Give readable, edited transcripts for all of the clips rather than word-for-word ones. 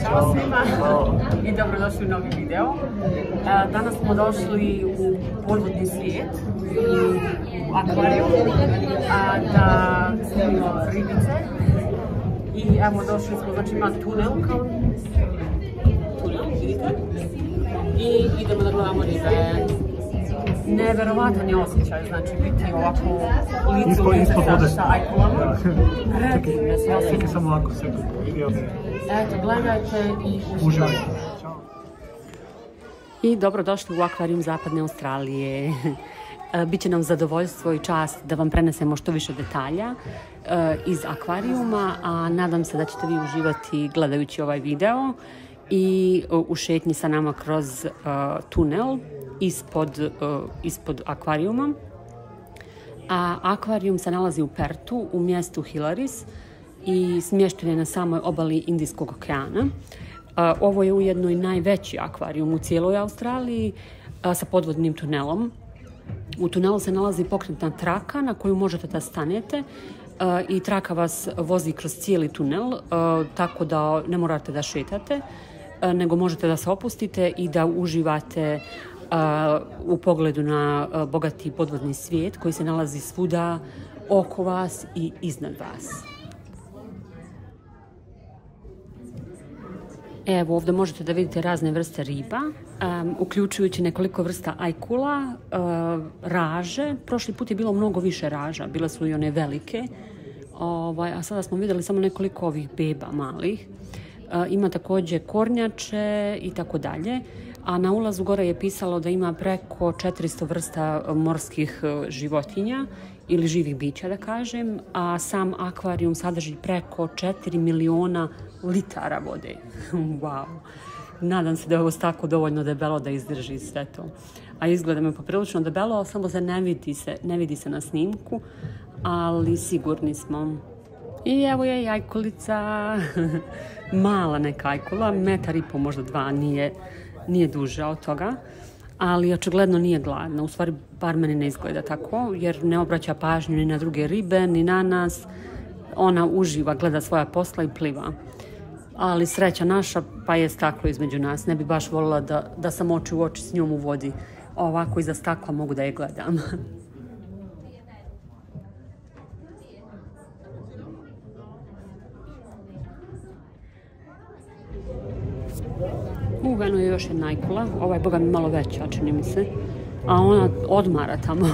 Ćao svima i dobrodošli u novi video. Danas smo došli u podvodni svijet, u akvarijum, da snimimo ribice. I evo došli smo, znači ima tunel kao tunel, vidite? I idemo da gledamo ribe. Neverovatan je osjećaj, znači biti ovako licu u lice sa ajkulama. Predivne su osjećaj. Čekaj samo ovako sekundu. Eto, gledajte i uživajte. I dobrodošli u akvarijum Zapadne Australije. Biće nam zadovoljstvo i čast da vam prenesemo što više detalja iz akvarijuma, a nadam se da ćete vi uživati gledajući ovaj video i u šetnji sa nama kroz tunel ispod akvarijuma. A akvarijum se nalazi u Pertu, u mjestu Hilaris i smješten je na samoj obali Indijskog okeana. Ovo je ujedno i najveći akvarijum u cijeloj Australiji sa podvodnim tunelom. U tunelu se nalazi pokretna traka na koju možete da stanete i traka vas vozi kroz cijeli tunel, tako da ne morate da šetate, nego možete da se opustite i da uživate u pogledu na bogati podvodni svijet koji se nalazi svuda oko vas i iznad vas. Evo ovdje možete da vidite razne vrste riba, uključujući nekoliko vrsta ajkula, raže. Prošli put je bilo mnogo više raža, bile su i one velike, a sada smo vidjeli samo nekoliko ovih beba malih. Ima također kornjače i tako dalje, a na ulazu gore je pisalo da ima preko 400 vrsta morskih životinja ili živih bića, da kažem, a sam akvarijum sadrži preko 4 miliona litara vode. Wow! Nadam se da je ovo tako dovoljno debelo da izdrži sve to. A izgleda me poprilično debelo, samo se ne vidi se na snimku, ali sigurni smo. I evo je i ajkulica. Mala neka ajkula, 1,5 metra, možda 2, nije duža od toga, ali očigledno nije gladna. U stvari, bar meni ne izgleda tako, jer ne obraća pažnju ni na druge ribe, ni na nas. Ona uživa, gleda svoja posla i pliva. Ali sreća naša, pa je staklo između nas. Ne bi baš voljela da sam oči u oči s njom u vodi. Ovako iza stakla mogu da je gledam. Eno je još jedna ajkula, ova je boga mi malo veća, čini mi se, a ona odmara tamo,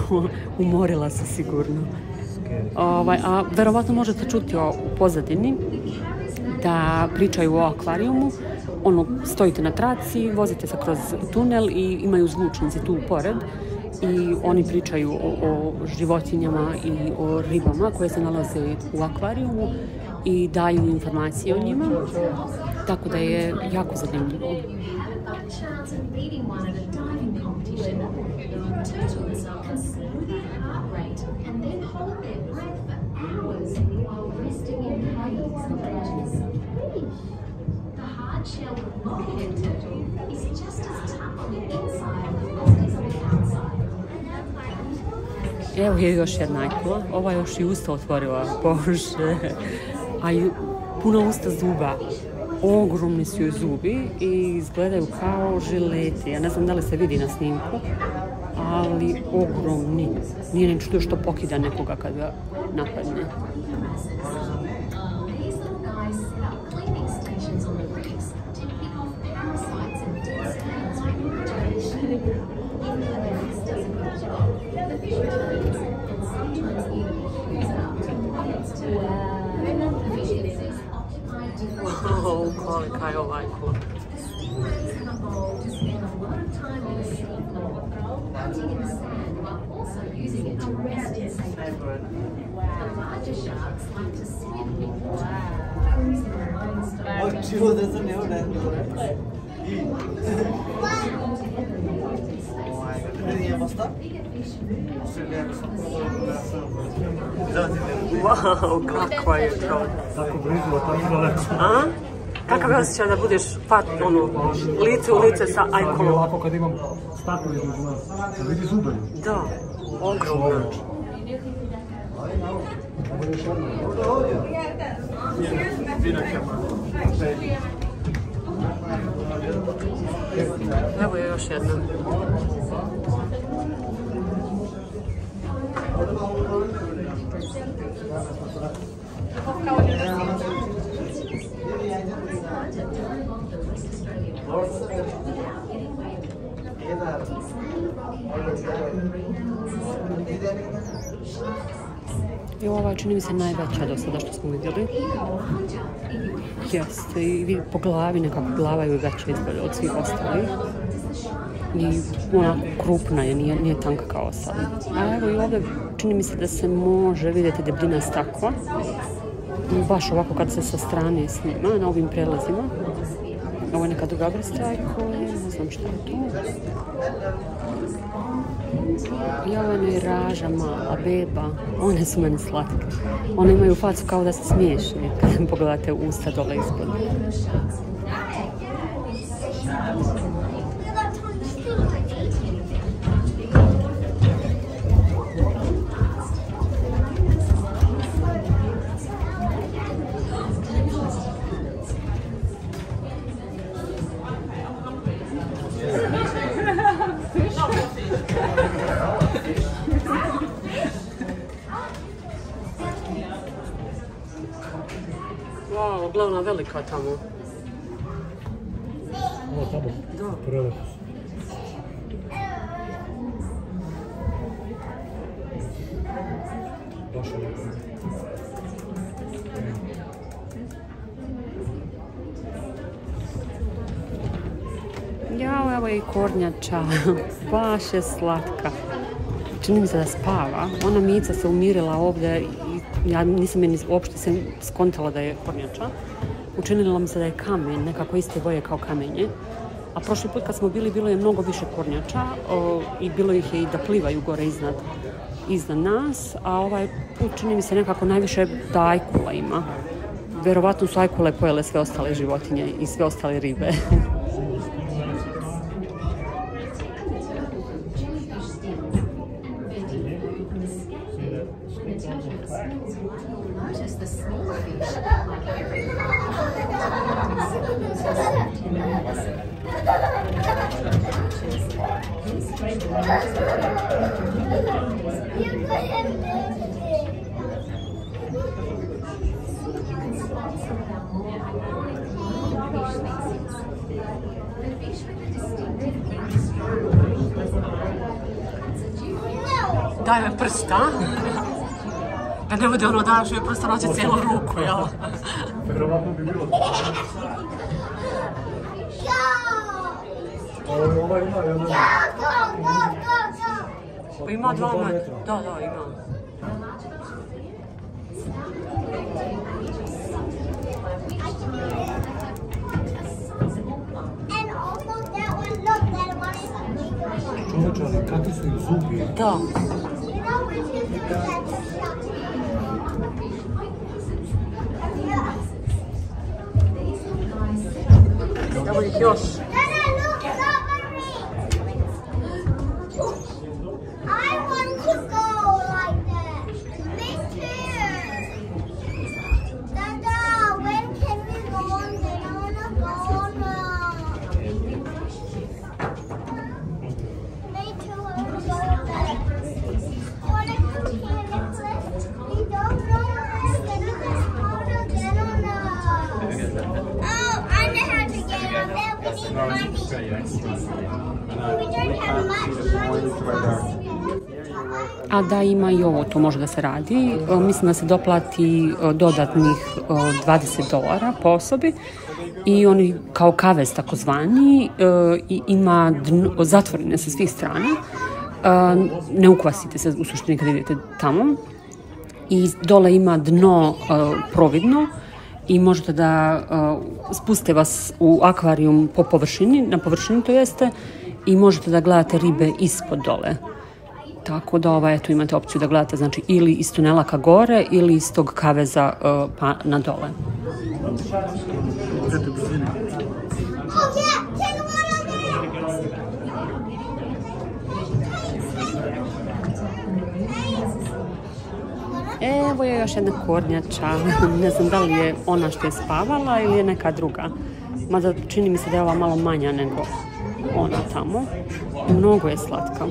umorila se sigurno. A verovatno možete čuti u pozadini da pričaju o akvarijumu. Stojite na traci, vozite se kroz tunel i imaju zvučnici tu pored i oni pričaju o životinjama i o ribama koje se nalaze u akvarijumu i daju informacije o njima, tako da je jako zanimljivo. Evo je još jedna ajkula, ova još i usta otvorila, bože, a i puno usta zuba. Ogromni su joj zubi i izgledaju kao žileti. Ja ne znam da li se vidi na snimku, ali ogromni. Nije ni čudo što pokida nekoga kad ga napadne. Wow, kolika je ova ajkula. Wow, kakva je to. Tako blizu, a tako daleko. A? Kakav je osjećaj da budeš lice u lice sa ajkolom? Ovako kad imam staklo između nas. Da vidi zube. Da, ogromno. Evo je još jedna. I ova čini mi se najveća do sada što smo vidjeli. Jeste, i po glavi nekako glava je veća od svih ostalih. I ona krupna je, nije tanka kao sad. A evo i ovdje čini mi se da se može vidjeti debljina stakla. Baš ovako kad se sa strane snima na ovim prelazima. Ovo je neka druga vrsta ajkule, ne znam šta je to. I ovo je raža mala, beba, one su meni slatke. One imaju facu kao da se smiješne kad pogledate usta dole ispod. Wow, glavna velika tamo. Ovo tamo? Da. Prelepo. Baš je lijepo. Jao, evo je i kornjača. Baš je slatka. Čini mi se da spava. Ona Mica se umirila ovdje i ja nisam je uopšte se skontala da je kornjača. Učinilo mi se da je kamen, nekako iste boje kao kamenje. A prošli put kad smo bili, bilo je mnogo više kornjača i bilo ih je i da plivaju gore iznad nas. A ovaj put čini mi se nekako najviše da ajkula ima. Vjerovatno su ajkule pojele sve ostale životinje i sve ostale ribe. Daj me prsta. Da ne bude ono daš joj prsta noće cijelu ruku, jel? Vjerovatno bi bilo. Ova ima jedna. Ima 2 metra. Da, ima. Čovječali, kakvi su im zubi? Da. Evo ih još. A da ima i ovo, to može da se radi. Mislim da se doplati dodatnih $20 po osobi i oni kao kavez takozvani i ima zatvorene sa svih strana. Ne ukvasite se u suštini kad idete tamo. I dole ima dno providno i možete da spuste vas u akvarijum po površini, na površini to jeste, i možete da gledate ribe ispod dole. Tako da eto, imate opciju da gledate znači, ili iz tunela ka gore ili iz tog kaveza pa na dole. Evo je još jedna kornjača. Ne znam da li je ona što je spavala ili je neka druga. Mada čini mi se da je ova malo manja nego ona tamo. Mnogo je slatka.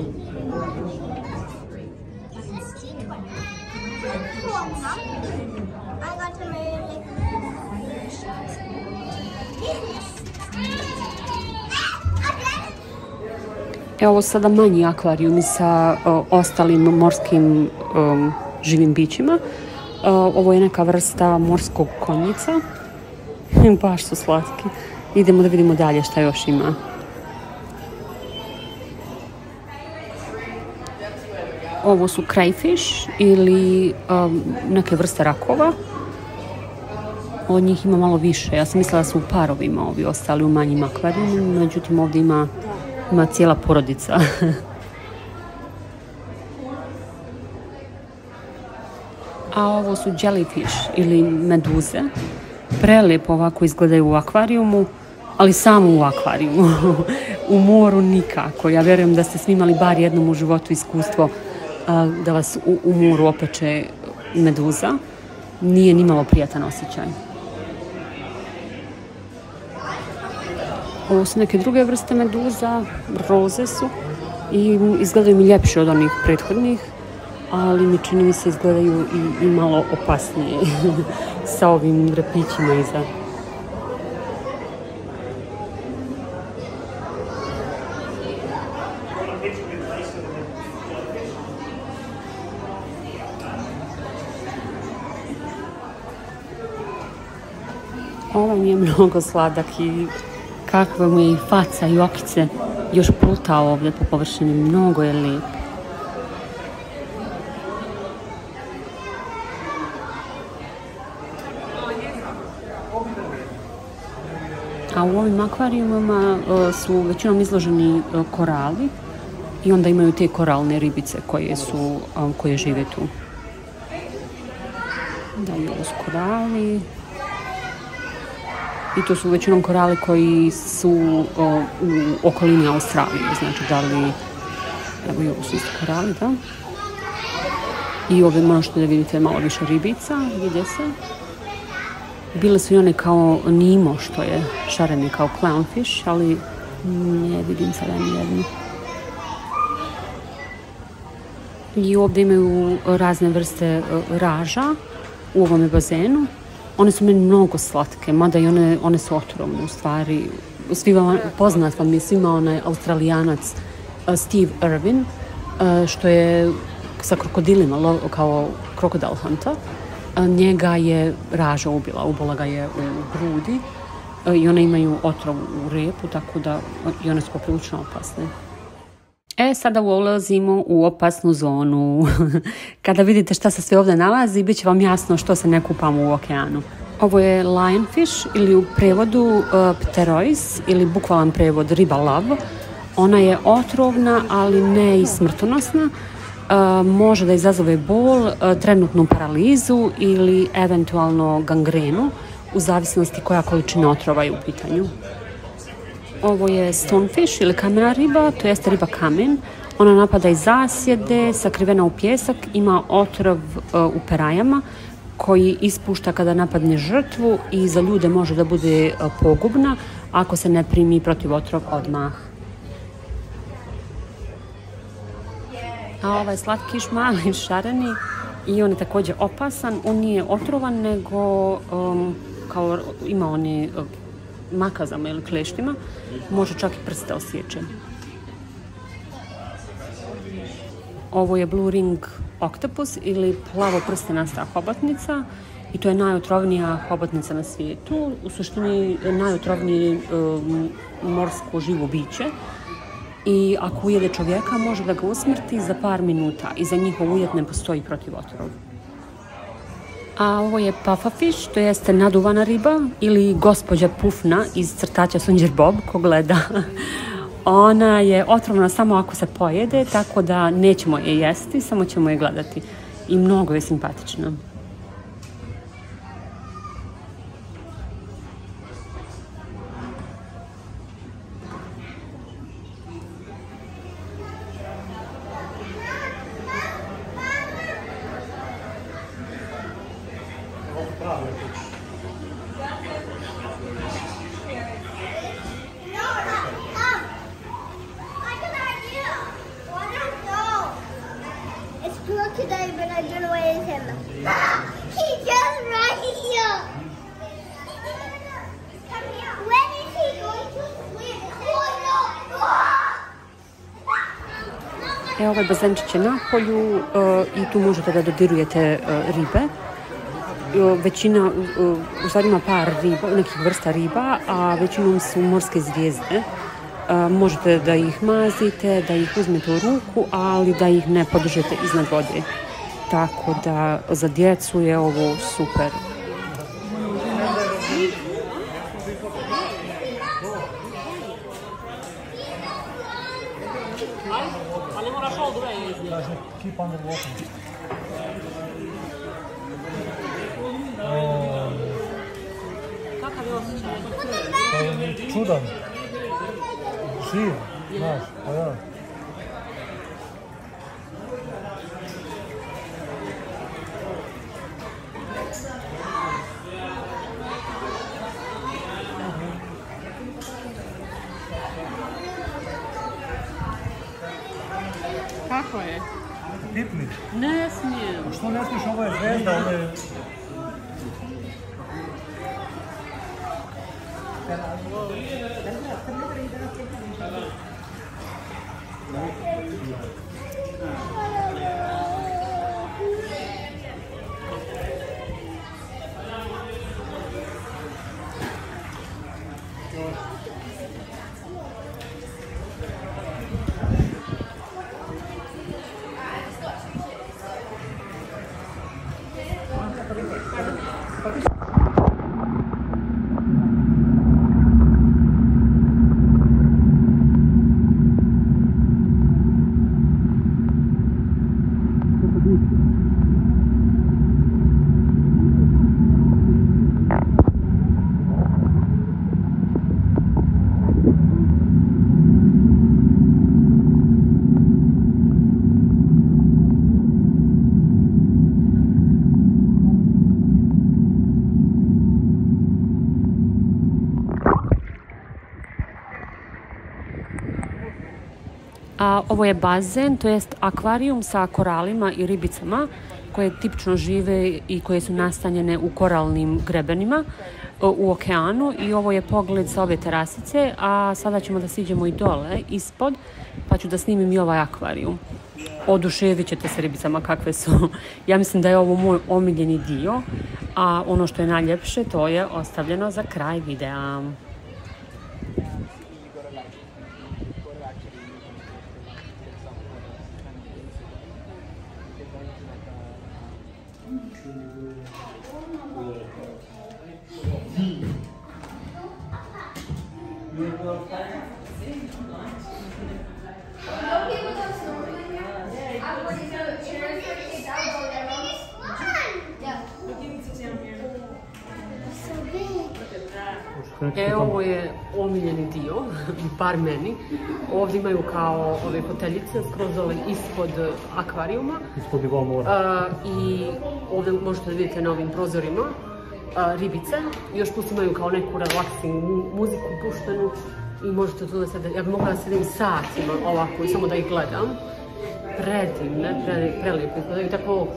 Evo sada manji akvarijumi sa ostalim morskim živim bićima. Ovo je neka vrsta morskog konjica. Baš su slatki. Idemo da vidimo dalje šta još ima. Ovo su crayfish ili neke vrste rakova. Od njih ima malo više. Ja sam mislila da su u parovima ovi ostali u manjim akvarijumima, međutim ovdje ima cijela porodica. A ovo su jellyfish ili meduze. Prelijepo ovako izgledaju u akvarijumu, ali samo u akvarijumu. U moru nikako. Ja vjerujem da ste svi imali bar jednom u životu iskustvo da vas u moru opeče meduza. Nije nimalo prijatan osjećaj. Ovo su neke druge vrste meduza, roze su i izgledaju mi ljepše od onih prethodnih, ali mi čini mi se izgledaju i malo opasnije sa ovim repićima iza. Ovo mi je mnogo sladak i kakva mu je i faca i okice još pluta ovdje po površini. Mnogo je lijep. A u ovim akvarijumima su većinom izloženi korali i onda imaju te koralne ribice koje žive tu. Dalje ovo su korali. I to su većinom korali koji su u okolini Australije. Znači da li... Evo i ovo su isto korali, da? I ovdje možete da vidite malo više ribica, vide se. Bile su i one kao Nemo, što je šareni kao clownfish, ali ne vidim sada nijednu. I ovdje imaju razne vrste raža u ovome bazenu. One su meni mnogo slatke, mada i one su otrovne u stvari. Poznat vam je svima onaj Australijanac Steve Irwin, što je sa krokodilima, kao Crocodile Hunter. Njega je raža ubila ga je u grudi i one imaju otrov u repu, tako da i one su poprilično opasne. Sada ulazimo u opasnu zonu. Kada vidite šta se sve ovdje nalazi, bit će vam jasno što se ne kupamo u okeanu. Ovo je lionfish ili u prevodu pterois ili bukvalan prevod riba lav. Ona je otrovna, ali ne i smrtonosna. Može da izazove bol, trenutnu paralizu ili eventualno gangrenu, u zavisnosti koja količina otrova je u pitanju. Ovo je stonefish ili kamena riba, to jeste riba kamen. Ona napada iz zasjede, sakrivena u pjesak, ima otrov u perajama koji ispušta kada napadne žrtvu i za ljude može da bude pogubna ako se ne primi protiv otrov odmah. A ovaj slatkiš mali šareni i on je također opasan. On nije otrovan, nego kao ima one makazama ili kleštima, može čak i prste osjeće. Ovo je blue ring octopus ili plavoprstenasta hobotnica i to je najotrovnija hobotnica na svijetu. U suštini najotrovnije morsko živo biće. I ako ujede čovjeka, može da ga usmrti za par minuta i za njihov ujed ne postoji protivotrov. A ovo je pufferfish, to jeste naduvana riba ili gospođa Pufna iz crtaća SpongeBob, ko gleda. Ona je otrovna samo ako se pojede, tako da nećemo je jesti, samo ćemo je gledati. I mnogo je simpatična. Today, but I don't know where is him. He's just right here. When is he going to swim? Ovaj bazenčić je na polju i tu možete da dodirujete ribe. Većina, u stvari ima par riba, nekih vrsta riba, a većinom su morske zvijezde. Možete da ih mazite, da ih uzmete u ruku, ali da ih ne podržite iznad vode. Tako da za djecu je ovo super. Ali moraš all the way. Kaže, keep under water. Kakav je osjećaj? To je čudan. Živ, znaš, pa ja. Kako je? Pipni. Ne smijem. Što ne smiješ, ovo je zvezda, ovo je... Ovo je bazen, to jest akvarijum sa koralima i ribicama koje tipično žive i koje su nastanjene u koralnim grebenima u okeanu i ovo je pogled sa ove terasice, a sada ćemo da siđemo i dole ispod pa ću da snimim i ovaj akvarijum. Oduševit ćete se ribicama kakve su. Ja mislim da je ovo moj omiljeni dio, a ono što je najljepše to je ostavljeno za kraj videa. Ovo je omiljeni dio, bar meni. Ovdje imaju kao ove hoteljice skroz dole ispod akvarijuma. Ispod nivoa mora. I ovdje možete da vidite na ovim prozorima ribice. Još plus imaju kao neku relaxing muziku puštenu. I možete tu da sedete, ja bih mogla da sedim satima ovako i samo da ih gledam. Predivne, prelijepo izgledaju, tako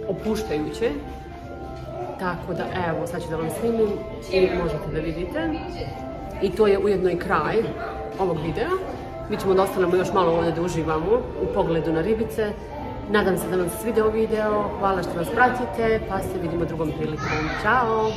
opuštajuće. Tako da evo, sad ću da vam snimim i možete da vidite. I to je ujedno i kraj ovog videa. Mi ćemo da ostanemo još malo ovdje da uživamo u pogledu na ribice. Nadam se da vam se svidio video, hvala što nas pratite, pa se vidimo drugom prilikom. Ćao!